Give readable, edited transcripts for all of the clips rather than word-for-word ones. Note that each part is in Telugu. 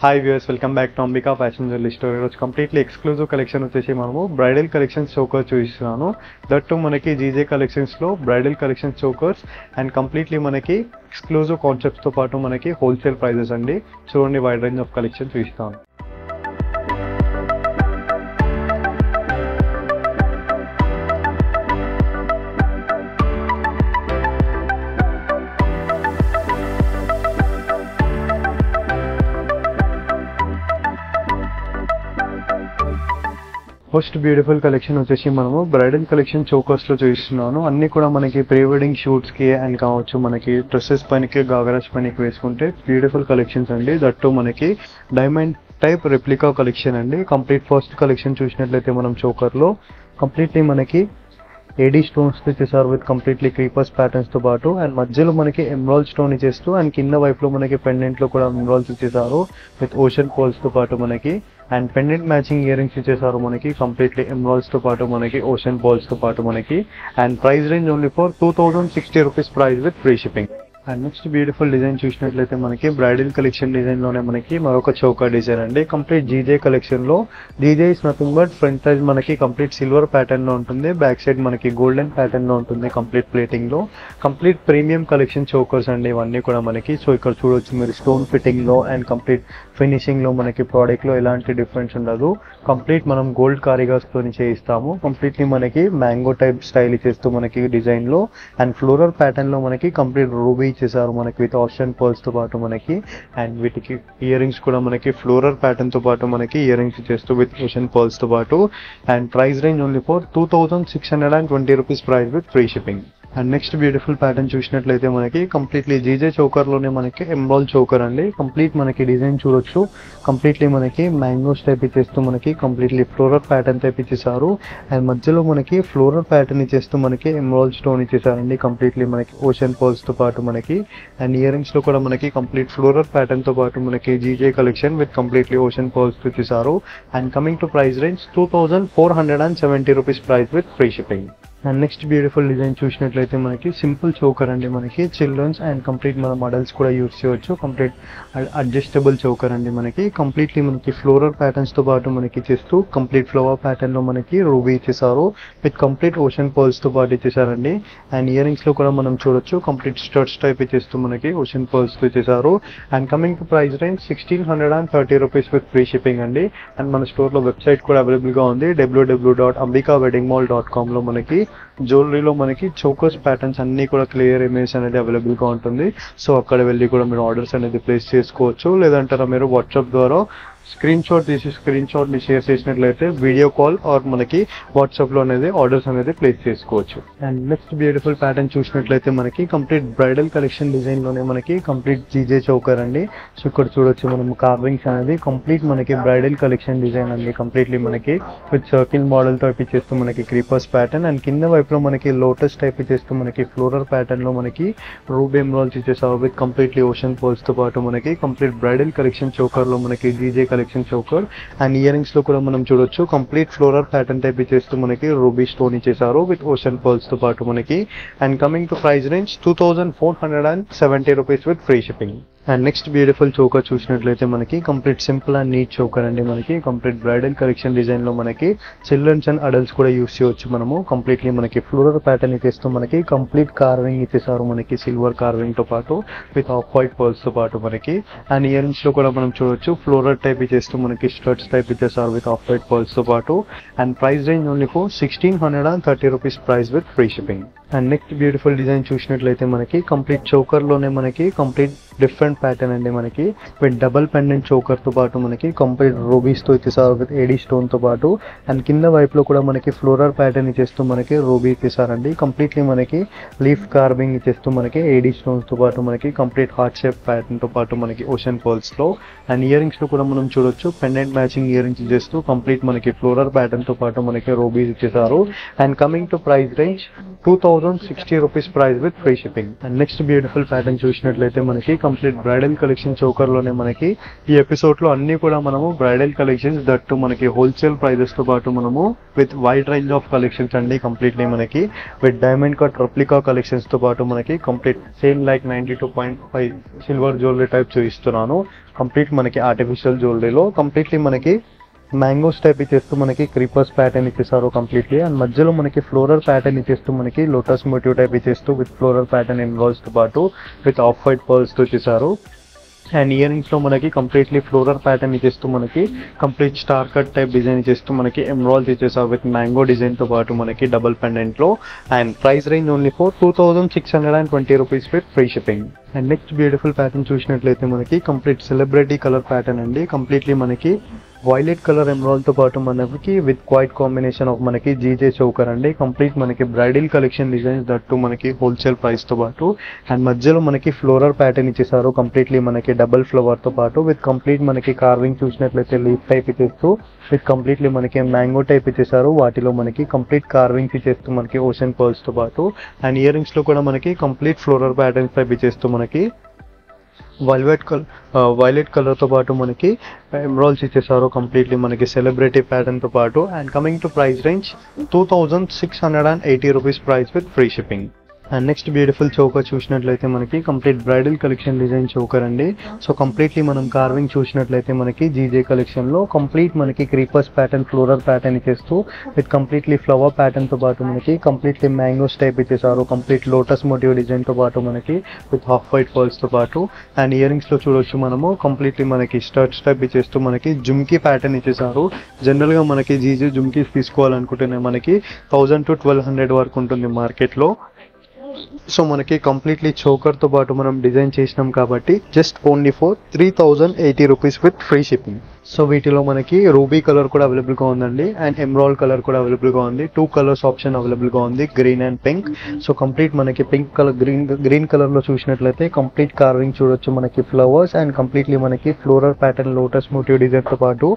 Hi viewers, welcome back to Ambika fashion jewellery store. ఈరోజు కంప్లీట్లీ ఎక్స్క్లూజివ్ కలెక్షన్ వచ్చేసి మనము బ్రైడల్ కలెక్షన్స్ చోకర్ చూపిస్తున్నాను. దట్టు మనకి జీజే కలెక్షన్స్లో bridal collection chokers and completely మనకి ఎక్స్క్లూజివ్ కాన్సెప్ట్స్తో పాటు మనకి హోల్సేల్ ప్రైజెస్ అండి. చూడండి, వైడ్ రేంజ్ ఆఫ్ కలెక్షన్ చూపిస్తాను. ఫస్ట్ బ్యూటిఫుల్ కలెక్షన్ వచ్చేసి మనము బ్రైడల్ కలెక్షన్ చోకర్స్లో చూపిస్తున్నాను. అన్ని కూడా మనకి ప్రీ వెడ్డింగ్ షూట్స్కి అండ్ కావచ్చు, మనకి డ్రెస్సెస్ పైనకి గాగరాస్ పైనకి వేసుకుంటే బ్యూటిఫుల్ కలెక్షన్స్ అండి. దట్టు మనకి డైమండ్ టైప్ రెప్లికా కలెక్షన్ అండి. కంప్లీట్ ఫస్ట్ కలెక్షన్ చూసినట్లయితే మనం చోకర్లో కంప్లీట్లీ మనకి ఏడీ స్టోన్స్ ఇచ్చేసారు విత్ కంప్లీట్లీ క్రీపర్స్ ప్యాటర్న్స్ తో పాటు అండ్ మధ్యలో మనకి ఎమరాల్డ్ స్టోన్ ఇచ్చేస్తూ అండ్ కింద వైపులో మనకి పెండెంట్ లో కూడా ఎమరాల్డ్స్ ఇచ్చేసారు విత్ ఓషన్ పోల్స్ తో పాటు మనకి and pendant matching ear rings ఇచ్చేసారు మనకి కంప్లీట్లీ ఎమరాల్డ్స్ తో పాటు మనకి ఓషన్ పోల్స్ తో పాటు మనకి and price range only for 2060 rupees price with free shipping. And next beautiful design చూసినట్లయితే మనకి బ్రైడల్ కలెక్షన్ డిజైన్ లోనే మనకి మరొక చౌకా డిజైన్ అండి. కంప్లీట్ జీజే కలెక్షన్ లో GJ is nothing but front side మనకి కంప్లీట్ సిల్వర్ ప్యాటర్న్ లో ఉంటుంది, బ్యాక్ సైడ్ మనకి గోల్డెన్ ప్యాటర్న్ లో ఉంటుంది. కంప్లీట్ ప్లేటింగ్ లో కంప్లీట్ ప్రీమియం కలెక్షన్ చౌకర్స్ అండి ఇవన్నీ కూడా మనకి. సో ఇక్కడ చూడొచ్చు మీరు, స్టోన్ ఫిట్టింగ్ లో అండ్ కంప్లీట్ ఫినిషింగ్ లో మనకి ప్రోడక్ట్ లో ఎలాంటి డిఫరెన్స్ ఉండదు. కంప్లీట్ మనం గోల్డ్ కారిగాస్ తోని చేయిస్తాము. కంప్లీట్లీ మనకి మ్యాంగో టైప్ స్టైల్ ఇచ్చేస్తూ మనకి డిజైన్ లో అండ్ ఫ్లోరల్ ప్యాటర్న్ లో మనకి కంప్లీట్ రూబీ ఇచ్చేసారు మనకి విత్ ఆప్షన్ పర్ల్స్ తో పాటు మనకి అండ్ వీటికి ఇయర్ రింగ్స్ కూడా మనకి ఫ్లోరల్ ప్యాటర్న్ తో పాటు మనకి ఇయర్ రింగ్స్ ఇచ్చేస్తూ విత్ ఆప్షన్ పర్ల్స్ తో పాటు and price range only for 2620 rupees price with free shipping. And next beautiful pattern చూసినట్లయితే మనకి కంప్లీట్లీ జీజే చౌకర్ లోనే మనకి ఎమరాల్డ్ చౌకర్ అండి. కంప్లీట్ మనకి డిజైన్ చూడొచ్చు, కంప్లీట్లీ మనకి మ్యాంగోస్ టైప్ ఇచ్చేస్తూ మనకి కంప్లీట్లీ ఫ్లోరల్ ప్యాటర్న్ టైప్ ఇచ్చేసారు అండ్ మధ్యలో మనకి ఫ్లోరల్ ప్యాటర్న్ ఇచ్చేస్తూ మనకి ఎమరాల్డ్ స్టోన్ ఇచ్చేసారండి. కంప్లీట్లీ మనకి ఓషన్ పర్ల్స్ తో పాటు మనకి అండ్ ఇయర్ రింగ్స్ లో కూడా మనకి కంప్లీట్ ఫ్లోరల్ ప్యాటర్న్ తో పాటు మనకి GJ collection with completely ocean pearls ఇచ్చేసారు and coming to price range 2470 rupees price with free shipping. And next beautiful design చూసినట్లయితే మనకి సింపుల్ చోకర్ అండి. మనకి చిల్డ్రన్స్ అండ్ కంప్లీట్ మనం అడల్ట్స్ కూడా యూస్ చేయవచ్చు. కంప్లీట్ అడ్జస్టబుల్ చోకర్ అండి మనకి. కంప్లీట్లీ మనకి ఫ్లోరల్ ప్యాటర్న్స్ తో పాటు మనకి ఇచ్చేస్తూ కంప్లీట్ ఫ్లవర్ ప్యాటర్న్ లో మనకి రూబీ ఇచ్చేసారు విత్ కంప్లీట్ ఓషన్ పర్ల్స్ తో పాటు ఇచ్చేసారండి. అండ్ ఇయర్ రింగ్స్ లో కూడా మనం చూడొచ్చు, కంప్లీట్ స్టడ్స్ టైప్ ఇచ్చేస్తూ మనకి ఓషన్ పర్ల్స్ తో ఇచ్చేసారు and coming to price range 1630 rupees with free shipping అండి. అండ్ మన స్టోర్ లో వెబ్సైట్ కూడా అవైలబుల్ గా ఉంది, www.ambikaweddingmall.com లో మనకి జ్యువెలరీలో మనకి చోకర్స్ ప్యాటర్న్స్ అన్ని కూడా క్లియర్ ఇమేజ్ అనేది అవైలబుల్ గా ఉంటుంది. సో అక్కడ వెళ్ళి కూడా మీరు ఆర్డర్స్ అనేది ప్లేస్ చేసుకోవచ్చు. లేదంటారా మీరు వాట్సాప్ ద్వారా స్క్రీన్ షాట్ ని షేర్ చేసినట్లయితే వీడియో కాల్ ఆర్ మనకి వాట్సాప్ లో అనేది ఆర్డర్స్ అనేది ప్లేస్ చేసుకోవచ్చు. అండ్ నెక్స్ట్ బ్యూటిఫుల్ ప్యాటర్న్ చూసినట్లయితే మనకి కంప్లీట్ బ్రైడల్ కలెక్షన్ డిజైన్ లోనే మనకి కంప్లీట్ జీజే చౌకర్ అండి. సో ఇక్కడ చూడొచ్చు మనం కార్వింగ్స్ అనేది కంప్లీట్ మనకి బ్రైడల్ కలెక్షన్ డిజైన్ అండి. కంప్లీట్లీ మనకి విత్ సర్కిల్ మోడల్ తో ఇచ్చేస్తూ మనకి క్రీపర్స్ ప్యాటర్న్ అండ్ కింద వైపులో మనకి లోటస్ టైప్ ఇచ్చేస్తూ మనకి ఫ్లోరల్ ప్యాటర్న్ లో మనకి రూబీ ఎమరాల్డ్స్ ఇచ్చేసారు విత్ కంప్లీట్లీ ఓషన్ పోల్స్ తో పాటు మనకి కంప్లీట్ బ్రైడల్ కలెక్షన్ చౌకర్ లో మనకి GJ collection choker and ear rings లో కూడా మనం చూడొచ్చు, కంప్లీట్ ఫ్లోరల్ ప్యాటర్న్ టైప్ ఇచ్చేస్తూ మనకి రూబీ స్టోన్ ఇచ్చేసారు విత్ ఓషన్ పర్ల్స్ తో పాటు మనకి and coming to price range 2470 rupees with free shipping. And next beautiful choker చూసినట్లయితే మనకి complete simple and neat choker అండి. మనకి కంప్లీట్ బ్రైడల్ కలెక్షన్ డిజైన్ లో మనకి చిల్డ్రన్స్ అండ్ అడల్ట్స్ కూడా యూస్ చేయవచ్చు మనము. కంప్లీట్లీ మనకి ఫ్లోరల్ ప్యాటర్న్ ఇచ్చేస్తూ మనకి కంప్లీట్ కార్వింగ్ ఇచ్చేసారు మనకి సిల్వర్ కార్వింగ్ తో పాటు విత్ ఆఫ్ వైట్ పర్ల్స్ తో పాటు మనకి అండ్ ఇయర్ రింగ్స్ లో కూడా మనం చూడొచ్చు, ఫ్లోరల్ టైప్ ఇచ్చేస్తూ మనకి స్టడ్స్ టైప్ ఇచ్చేసారు విత్ ఆఫ్ వైట్ పర్ల్స్ తో పాటు and price range only for 1630 rupees price with free shipping. And next beautiful design చూసినట్లయితే మనకి కంప్లీట్ చోకర్ లోనే మనకి కంప్లీట్ డిఫరెంట్ ప్యాటర్న్ అండి. మనకి విత్ డబల్ పెండెంట్ చోకర్ తో పాటు మనకి కంప్లీట్ రూబీస్ తో ఇచ్చేసారు విత్ ఏడీ స్టోన్ తో పాటు అండ్ కింద వైపులో కూడా మనకి ఫ్లోరల్ ప్యాటర్న్ ఇచ్చేస్తూ మనకి రూబీ ఇచ్చేసారండి. కంప్లీట్లీ మనకి లీఫ్ కార్వింగ్ ఇచ్చేస్తూ మనకి ఏడీ స్టోన్స్ తో పాటు మనకి కంప్లీట్ హార్ట్ షేప్ ప్యాటర్న్ తో పాటు మనకి ఓషన్ పర్ల్స్ లో అండ్ ఇయర్ రింగ్స్ లో కూడా మనం చూడొచ్చు, పెండెంట్ మ్యాచింగ్ ఇయర్ రింగ్స్ ఇచ్చేస్తూ కంప్లీట్ మనకి ఫ్లోరల్ ప్యాటర్న్ తో పాటు మనకి రూబీస్ ఇచ్చేసారు and coming to price range 2060 2060 rupees price with free shipping. And next beautiful pattern చూసినట్లయితే మనకి కంప్లీట్ బ్రైడల్ కలెక్షన్ చోకర్ లోనే మనకి ఈ ఎపిసోడ్ లో అన్ని కూడా మనము బ్రైడల్ కలెక్షన్స్ దట్టు మనకి హోల్సేల్ ప్రైజెస్ తో పాటు మనము with wide range of collections అండి. కంప్లీట్లీ మనకి with diamond cut replica collections తో పాటు మనకి complete same like 92.5 silver jewellery type చూపిస్తున్నాను. కంప్లీట్ మనకి ఆర్టిఫిషియల్ జ్యువెలరీలో కంప్లీట్లీ మనకి మ్యాంగోస్ టైప్ ఇచ్చేస్తూ మనకి క్రీపర్స్ ప్యాటర్న్ ఇచ్చేసారు కంప్లీట్లీ. అండ్ మధ్యలో మనకి ఫ్లోరల్ ప్యాటర్న్ ఇచ్చేస్తూ మనకి లోటస్ మోటివ్ టైప్ ఇచ్చేస్తూ విత్ ఫ్లోరల్ ప్యాటర్న్ ఇన్వాల్వ్స్ తో పాటు విత్ ఆఫ్ వైట్ పర్ల్స్ తో ఇచ్చేసారు. అండ్ ఇయర్ రింగ్స్ లో మనకి కంప్లీట్లీ ఫ్లోరల్ ప్యాటర్న్ ఇచ్చేస్తూ మనకి complete star cut type design ఇచ్చేస్తూ మనకి ఎమరాల్డ్స్ ఇచ్చేసారు విత్ మ్యాంగో డిజైన్ తో పాటు మనకి డబుల్ పెండెంట్ లో. And price range only for 2620 rupees with free shipping. And next beautiful pattern చూసినట్లయితే మనకి కంప్లీట్ సెలబ్రిటీ కలర్ ప్యాటర్న్ అండి. కంప్లీట్లీ మనకి వైలెట్ కలర్ ఎమరాల్డ్ తో పాటు మనకి విత్ క్వైట్ కాంబినేషన్ ఆఫ్ మనకి జీజే చౌకర్ అండి. కంప్లీట్ మనకి బ్రైడల్ కలెక్షన్ డిజైన్స్ దట్టు మనకి హోల్సేల్ ప్రైస్ తో పాటు. అండ్ మధ్యలో మనకి ఫ్లోరల్ ప్యాటర్న్ ఇచ్చేసారు కంప్లీట్లీ మనకి డబుల్ ఫ్లవర్ తో పాటు విత్ కంప్లీట్ మనకి కార్వింగ్ చూసినట్లయితే లీఫ్ టైప్ ఇచ్చేస్తూ విత్ కంప్లీట్లీ మనకి మ్యాంగో టైప్ ఇచ్చేసారు. వాటిలో మనకి కంప్లీట్ కార్వింగ్స్ ఇచ్చేస్తూ మనకి ఓషన్ పర్ల్స్ తో పాటు. అండ్ ఇయర్ రింగ్స్ లో కూడా మనకి కంప్లీట్ ఫ్లోరల్ ప్యాటర్న్స్ టైప్ ఇచ్చేస్తూ మనకి వైలెట్ కలర్ తో పాటు మనకి ఎమరాల్డ్స్ ఇచ్చేసారు కంప్లీట్లీ మనకి సెలబ్రిటీ ప్యాటర్న్ తో పాటు. And coming to price range 2680 rupees price with free shipping. And next beautiful choker చూసినట్లయితే మనకి complete bridal collection design choker అండి. సో కంప్లీట్లీ మనం కార్వింగ్ చూసినట్లయితే మనకి జీజే కలెక్షన్ లో కంప్లీట్ మనకి క్రీపర్స్ ప్యాటర్న్ ఫ్లోరల్ ప్యాటర్న్ ఇచ్చేస్తూ విత్ కంప్లీట్లీ ఫ్లవర్ ప్యాటర్న్ తో పాటు మనకి కంప్లీట్లీ మ్యాంగోస్ టైప్ ఇచ్చేసారు. కంప్లీట్ లోటస్ మోటివ్ డిజైన్ తో పాటు మనకి విత్ హాఫ్ వైట్ పర్ల్స్ తో పాటు. అండ్ ఇయర్ రింగ్స్ లో చూడొచ్చు మనము కంప్లీట్లీ మనకి స్టడ్స్ టైప్ ఇచ్చేస్తూ మనకి జుమ్కీ ప్యాటర్న్ ఇచ్చేసారు. జనరల్ గా మనకి జీజే జుమ్కీస్ తీసుకోవాలనుకుంటేనే మనకి 1000 to 1200 వరకు ఉంటుంది మార్కెట్ లో. సో మనకి కంప్లీట్లీ చోకర్ తో పాటు మనం డిజైన్ చేసినాం కాబట్టి just only for 3080 rupees with free shipping. So వీటిలో మనకి రూబీ కలర్ కూడా అవైలబుల్ గా ఉందండి. అండ్ ఎమరాల్డ్ కలర్ కూడా అవైలబుల్ గా ఉంది. 2 కలర్స్ ఆప్షన్ అవైలబుల్ గా ఉంది, green and pink. So complete మనకి పింక్ కలర్ గ్రీన్ కలర్ లో చూసినట్లయితే కంప్లీట్ కార్వింగ్ చూడొచ్చు మనకి ఫ్లవర్స్ అండ్ కంప్లీట్లీ మనకి floral pattern lotus motif design తో పాటు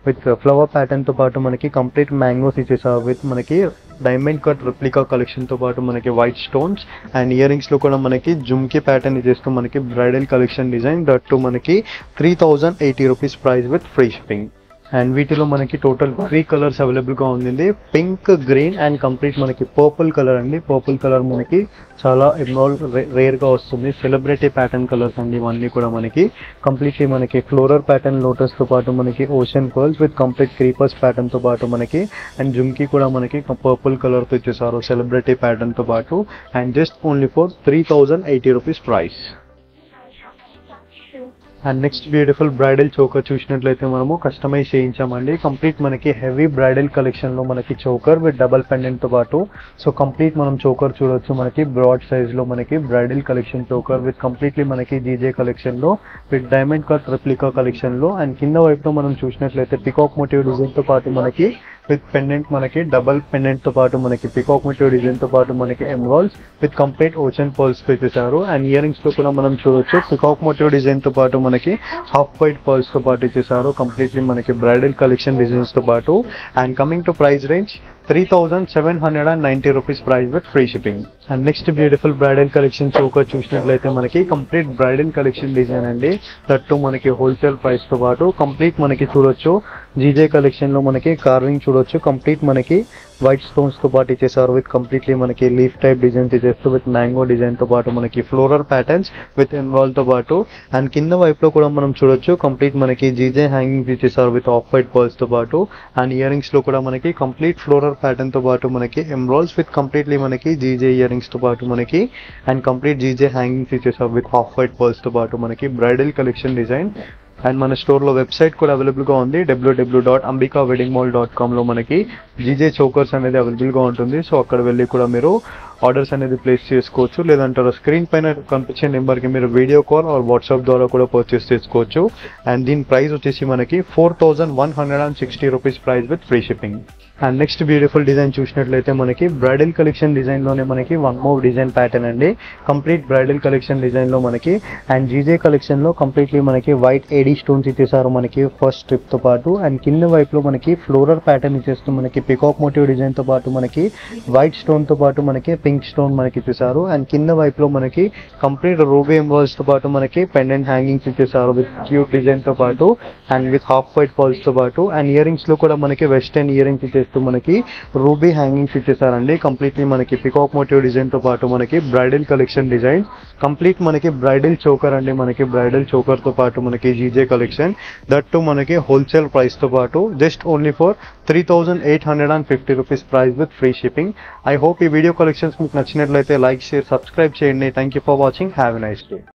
విత్ ఫ్లవర్ ప్యాటర్న్ తో పాటు మనకి కంప్లీట్ మ్యాంగోస్ ఇచ్చేసారు విత్ మనకి డైమండ్ కట్ రెప్లికా కలెక్షన్ తో పాటు మనకి white stones. And ear rings లో కూడా మనకి జుమ్కీ ప్యాటర్న్ ఇచ్చేస్తూ మనకి బ్రైడల్ కలెక్షన్ డిజైన్ దట్టు మనకి 3080 rupees price with free shipping. And వీటిలో మనకి టోటల్ 3 కలర్స్ అవైలబుల్ గా ఉంది, పింక్, గ్రీన్ అండ్ కంప్లీట్ మనకి పర్పుల్ కలర్ అండి. పర్పుల్ కలర్ మనకి చాలా ఎమరాల్డ్ రేర్ గా వస్తుంది. సెలబ్రిటీ ప్యాటర్న్ కలర్స్ అండి ఇవన్నీ కూడా మనకి కంప్లీట్లీ మనకి ఫ్లోరల్ ప్యాటర్న్ లోటస్ తో పాటు మనకి ocean pearls with complete creepers pattern తో పాటు మనకి అండ్ జుమ్కీ కూడా మనకి పర్పుల్ కలర్ తో ఇచ్చేసారు సెలబ్రిటీ ప్యాటర్న్ తో పాటు. And just only for 3080 rupees price. And next beautiful bridal choker చూసినట్లయితే మనము కస్టమైజ్ చేయించామండి. కంప్లీట్ మనకి హెవీ బ్రైడల్ కలెక్షన్ లో మనకి చోకర్ విత్ డబల్ పెండెంట్ తో పాటు. సో కంప్లీట్ మనం చోకర్ చూడొచ్చు మనకి బ్రాడ్ సైజ్ లో మనకి bridal collection choker with completely మనకి జీజే కలెక్షన్ లో with diamond cut replica collection లో. అండ్ కింద వైపులో మనం చూసినట్లయితే పికాక్ మోటివ్ డిజైన్ తో పాటు మనకి విత్ పెండెంట్ మనకి డబల్ పెండెంట్ తో పాటు మనకి పికాక్ మోటివ్ డిజైన్ తో పాటు మనకి emeralds with complete ocean pearls తో ఇచ్చేసారు. అండ్ ఇయర్ రింగ్స్ లో కూడా మనం చూడొచ్చు పికాక్ మోటివ్ డిజైన్ తో పాటు మనకి హాఫ్ వైట్ పర్ల్స్ తో పాటు ఇచ్చేసారు కంప్లీట్లీ మనకి బ్రైడల్ కలెక్షన్ డిజైన్స్ తో పాటు. And coming to price range 3790 rupees price with free shipping. And next beautiful bridal collection choker చూసినట్లయితే మనకి కంప్లీట్ బ్రైడల్ కలెక్షన్ డిజైన్ అండి దట్టు మనకి హోల్సేల్ ప్రైస్ తో పాటు. కంప్లీట్ మనకి చూడొచ్చు జీజే కలెక్షన్ లో మనకి కార్వింగ్ చూడొచ్చు కంప్లీట్ మనకి వైట్ స్టోన్స్ తో పాటు ఇచ్చేసారు విత్ కంప్లీట్లీ మనకి లీఫ్ టైప్ డిజైన్స్ ఇచ్చేస్తూ విత్ మ్యాంగో డిజైన్ తో పాటు మనకి ఫ్లోరల్ ప్యాటర్న్స్ విత్ ఎమరాల్డ్ తో పాటు. అండ్ కింద వైపులో కూడా మనం చూడొచ్చు కంప్లీట్ మనకి జీజే హ్యాంగింగ్స్ ఇచ్చేసారు విత్ ఆఫ్ వైట్ పర్ల్స్ తో పాటు. అండ్ ఇయర్ రింగ్స్ లో కూడా మనకి కంప్లీట్ ఫ్లోరల్ ప్యాటర్న్ తో పాటు మనకి ఎమరాల్డ్స్ విత్ కంప్లీట్లీ మనకి జీజే ఇయర్ రింగ్స్ తో పాటు మనకి అండ్ కంప్లీట్ జీజే హ్యాంగింగ్స్ ఇచ్చేసారు విత్ హాఫ్ వైట్ పర్ల్స్ తో పాటు మనకి బ్రైడల్ కలెక్షన్ డిజైన్. అండ్ మన స్టోర్ లో వెబ్సైట్ కూడా అవైలబుల్ గా ఉంది www.ambikaweddingmall.com లో మనకి జీజే చోకర్స్ అనేది అవైలబుల్ గా ఉంటుంది. సో అక్కడ వెళ్ళి కూడా మీరు ఆర్డర్స్ అనేది ప్లేస్ చేసుకోవచ్చు, లేదంటే స్క్రీన్ పైన కనిపించే నెంబర్ కి మీరు వీడియో కాల్ ఆర్ వాట్సాప్ ద్వారా కూడా పర్చేస్ చేసుకోవచ్చు. అండ్ దీని ప్రైస్ వచ్చేసి మనకి 4160 rupees price with free shipping. And next beautiful design చూసినట్లయితే మనకి బ్రైడల్ కలెక్షన్ డిజైన్ లోనే మనకి వన్ మోర్ డిజైన్ ప్యాటర్న్ అండి. కంప్లీట్ బ్రైడల్ కలెక్షన్ డిజైన్ లో మనకి అండ్ జీజే కలెక్షన్ లో కంప్లీట్లీ మనకి వైట్ ఏడీ స్టోన్స్ ఇచ్చేసారు మనకి ఫస్ట్ స్ట్రిప్ తో పాటు. అండ్ కింద వైపులో మనకి ఫ్లోరల్ ప్యాటర్న్ ఇచ్చేస్తూ మనకి పికాక్ మోటివ్ డిజైన్ తో పాటు మనకి వైట్ స్టోన్ తో పాటు మనకి పింక్ స్టోన్ మనకి ఇచ్చేసారు. అండ్ కింద వైపులో మనకి కంప్లీట్ రూబీ ఎంబాల్స్ తో పాటు మనకి పెండెంట్ హ్యాంగింగ్స్ ఇచ్చేసారు విత్ క్యూట్ డిజైన్ తో పాటు and with half white pearls తో పాటు. అండ్ ఇయర్ రింగ్స్ లో కూడా మనకి వెస్టర్న్ ఇయర్ రింగ్స్ ఇచ్చేస్తూ మనకి రూబీ హ్యాంగింగ్స్ ఇచ్చేసారండి. కంప్లీట్లీ మనకి పికాక్ మోటివ్ డిజైన్ తో పాటు మనకి బ్రైడల్ కలెక్షన్ డిజైన్. కంప్లీట్ మనకి బ్రైడల్ చోకర్ అండి, మనకి బ్రైడల్ చోకర్ తో పాటు మనకి జీజే కలెక్షన్, దట్ టు మనకి హోల్సేల్ ప్రైస్ తో పాటు just only for 3,850 rupees price with free shipping. I hope ఈ వీడియో కలెక్షన్స్ మీకు నచ్చినట్లయితే లైక్, షేర్, సబ్స్క్రైబ్ చేయండి. Thank you for watching. Have a nice day.